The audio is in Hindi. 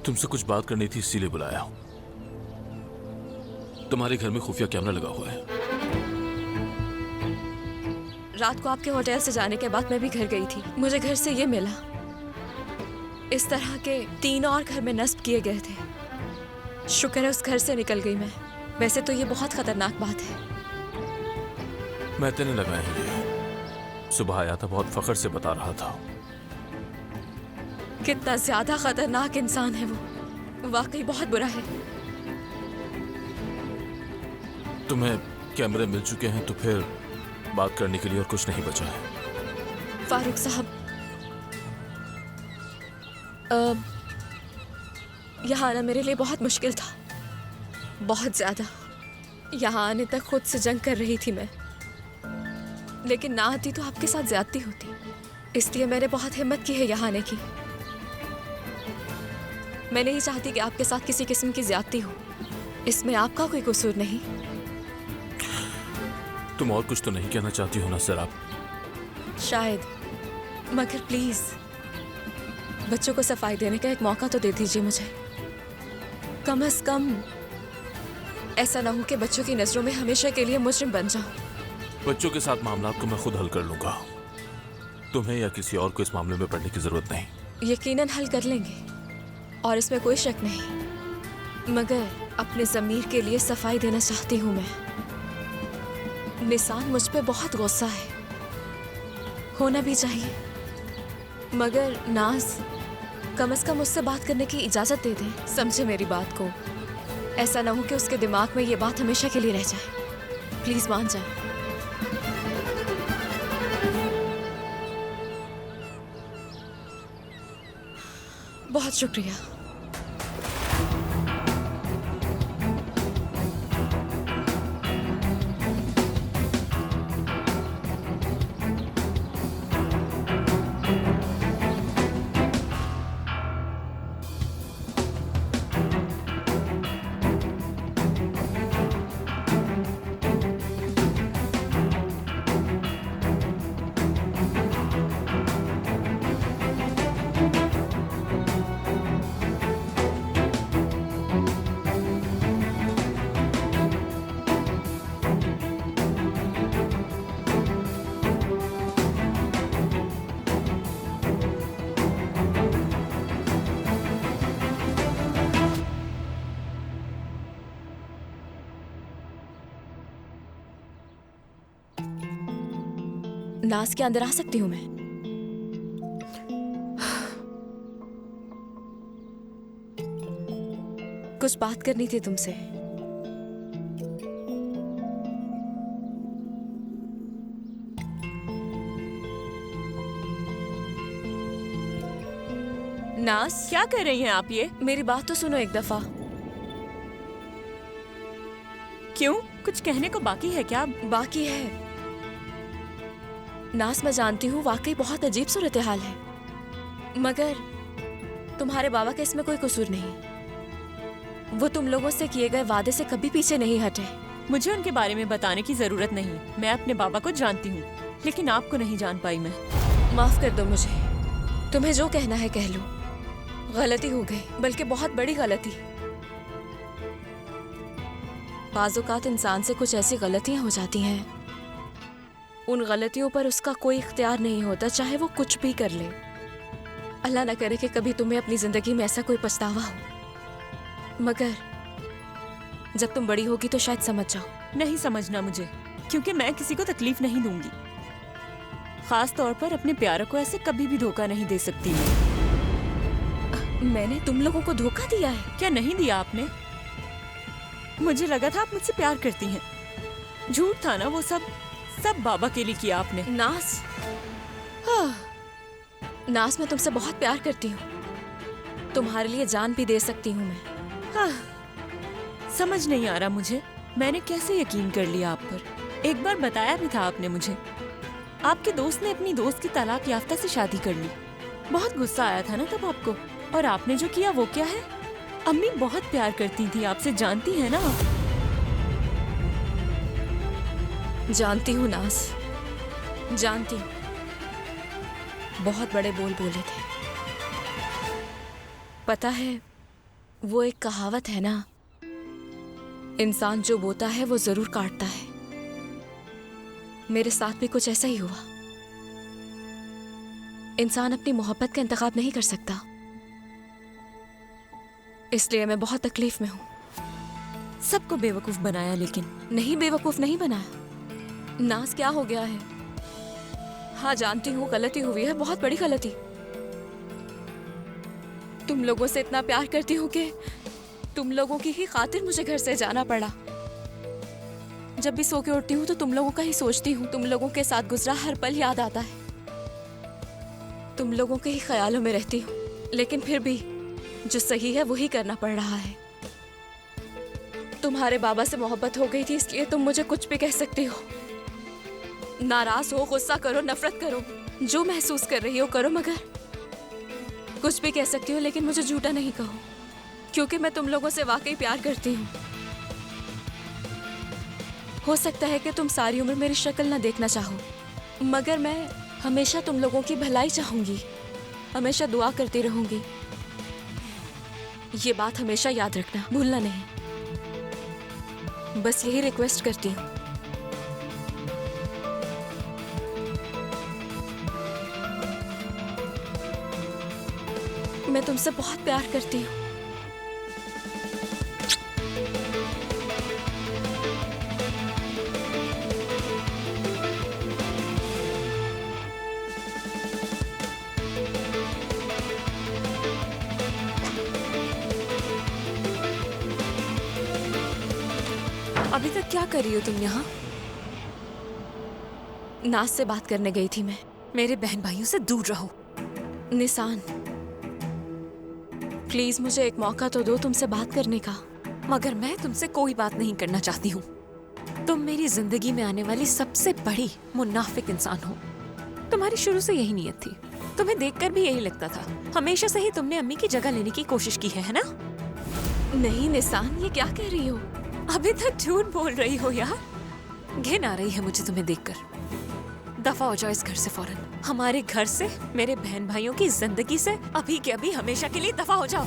तुमसे कुछ बात करनी थी, इसीलिए बुलाया हूं। तुम्हारे घर में खुफिया कैमरा लगा हुआ है। रात को आपके होटल से जाने के बाद मैं भी घर गई थी। मुझे घर से ये मिला। इस तरह के 3 और घर में नस्ब किए गए थे। शुक्र है उस घर से निकल गई मैं। वैसे तो ये बहुत खतरनाक बात है। मैं तेने लगाया है ये। सुबह आया था, बहुत फख्र से बता रहा था। कितना ज्यादा खतरनाक इंसान है वो। वाकई बहुत बुरा है। तुम्हें कैमरे मिल चुके हैं तो फिर बात करने के लिए और कुछ नहीं बचा है। फारूक साहब, यहाँ आना मेरे लिए बहुत मुश्किल था, बहुत ज्यादा। यहाँ आने तक खुद से जंग कर रही थी मैं, लेकिन ना आती तो आपके साथ ज्यादती होती। इसलिए मैंने बहुत हिम्मत की है यहाँ आने की। मैं नहीं चाहती कि आपके साथ किसी किस्म की ज्यादती हो। इसमें आपका कोई कसूर नहीं। तुम और कुछ तो नहीं कहना चाहती हो ना सर आप? शायद, मगर प्लीज बच्चों को सफाई देने का एक मौका तो दे दीजिए मुझे। कम से कम ऐसा ना हो कि बच्चों की नजरों में हमेशा के लिए मुजरिम बन जाऊं। बच्चों के साथ मामला को मैं खुद हल कर लूंगा। तुम्हें या किसी और को इस मामले में पड़ने की जरूरत नहीं। यकीनन हल कर लेंगे और इसमें कोई शक नहीं, मगर अपने ज़मीर के लिए सफाई देना चाहती हूँ मैं। निसान मुझ पे बहुत गुस्सा है, होना भी चाहिए, मगर नाज कम से कम उससे बात करने की इजाज़त दे दें। समझे मेरी बात को? ऐसा ना हो कि उसके दिमाग में ये बात हमेशा के लिए रह जाए। प्लीज़ मान जाए। बहुत शुक्रिया। नाज के अंदर आ सकती हूँ मैं? कुछ बात करनी थी तुमसे। नाज, क्या कर रही हैं आप ये? मेरी बात तो सुनो एक दफा। क्यों, कुछ कहने को बाकी है क्या? बाकी है नाज, मैं जानती हूँ वाकई बहुत अजीब सूरत हाल है, मगर तुम्हारे बाबा का इसमें कोई कसूर नहीं। वो तुम लोगों से किए गए वादे से कभी पीछे नहीं हटे। मुझे उनके बारे में बताने की जरूरत नहीं। मैं अपने बाबा को जानती हूँ, लेकिन आपको नहीं जान पाई मैं। माफ कर दो मुझे। तुम्हें जो कहना है कह लो। गलती हो गई, बल्कि बहुत बड़ी गलती। बाज़-औक़ात इंसान से कुछ ऐसी गलतियां हो जाती हैं, उन गलतियों पर उसका कोई इख्तियार नहीं होता, चाहे वो कुछ भी कर ले। अल्लाह ना करे कि कभी तुम्हें अपनी जिंदगी में ऐसा कोई पछतावा हो, मगर जब तुम बड़ी होगी तो शायद समझ जाओ। नहीं समझना मुझे, क्योंकि मैं किसी को तकलीफ नहीं दूंगी। खास तौर पर अपने प्यारों को ऐसे कभी भी धोखा नहीं दे सकती मैं। मैंने तुम लोगों को धोखा दिया है? क्या नहीं दिया आपने? मुझे लगा था आप मुझसे प्यार करती हैं। झूठ था ना वो सब बाबा के लिए किया आपने। नाज, नाज, मैं तुमसे बहुत प्यार करती हूँ। तुम्हारे लिए जान भी दे सकती हूँ मैं। समझ नहीं आ रहा मुझे, मैंने कैसे यकीन कर लिया आप पर। एक बार बताया भी था आपने मुझे। आपके दोस्त ने अपनी दोस्त की तलाक याफ्ता से शादी कर ली। बहुत गुस्सा आया था ना तब आपको, और आपने जो किया वो क्या है? अम्मी बहुत प्यार करती थी आपसे, जानती है ना आप? जानती हूँ नाज, जानती हूँ। बहुत बड़े बोल बोले थे। पता है वो एक कहावत है ना, इंसान जो बोता है वो जरूर काटता है। मेरे साथ भी कुछ ऐसा ही हुआ। इंसान अपनी मोहब्बत का इंतखाब नहीं कर सकता, इसलिए मैं बहुत तकलीफ में हूं। सबको बेवकूफ बनाया, लेकिन नहीं, बेवकूफ नहीं बनाया। नाज, क्या हो गया है? हाँ जानती हूँ गलती हुई है, बहुत बड़ी गलती। तुम लोगों से इतना प्यार करती हूँ कि तुम लोगों की ही खातिर मुझे घर से जाना पड़ा। जब भी सो के उठती हूँ तो तुम लोगों का ही सोचती हूँ। तुम लोगों के साथ गुजरा हर पल याद आता है। तुम लोगों के ही ख्यालों में रहती हूँ, लेकिन फिर भी जो सही है वही करना पड़ रहा है। तुम्हारे बाबा से मोहब्बत हो गई थी, इसलिए तुम मुझे कुछ भी कह सकती हो। नाराज हो, गुस्सा करो, नफरत करो, जो महसूस कर रही हो करो, मगर कुछ भी कह सकती हो, लेकिन मुझे झूठा नहीं कहो, क्योंकि मैं तुम लोगों से वाकई प्यार करती हूँ। हो सकता है कि तुम सारी उम्र मेरी शक्ल ना देखना चाहो, मगर मैं हमेशा तुम लोगों की भलाई चाहूंगी, हमेशा दुआ करती रहूंगी। ये बात हमेशा याद रखना, भूलना नहीं। बस यही रिक्वेस्ट करती हूँ। मैं तुमसे बहुत प्यार करती हूँ। अभी तक क्या कर रही हो तुम यहाँ? नाज से बात करने गई थी मैं। मेरे बहन भाइयों से दूर रहो। निसान, प्लीज मुझे एक मौका तो दो तुमसे बात करने का। मगर मैं तुमसे कोई बात नहीं करना चाहती हूँ। तुम मेरी जिंदगी में आने वाली सबसे बड़ी मुनाफिक इंसान हो। तुम्हारी शुरू से यही नीयत थी। तुम्हें देखकर भी यही लगता था। हमेशा से ही तुमने अम्मी की जगह लेने की कोशिश की है ना? नहीं निसान, ये क्या कह रही हो? अभी तक झूठ बोल रही हो यार। घिन आ रही है मुझे तुम्हें देखकर। दफा हो जाओ इस घर से फौरन। हमारे घर से, मेरे बहन भाइयों की जिंदगी से अभी के अभी हमेशा के लिए दफा हो जाओ।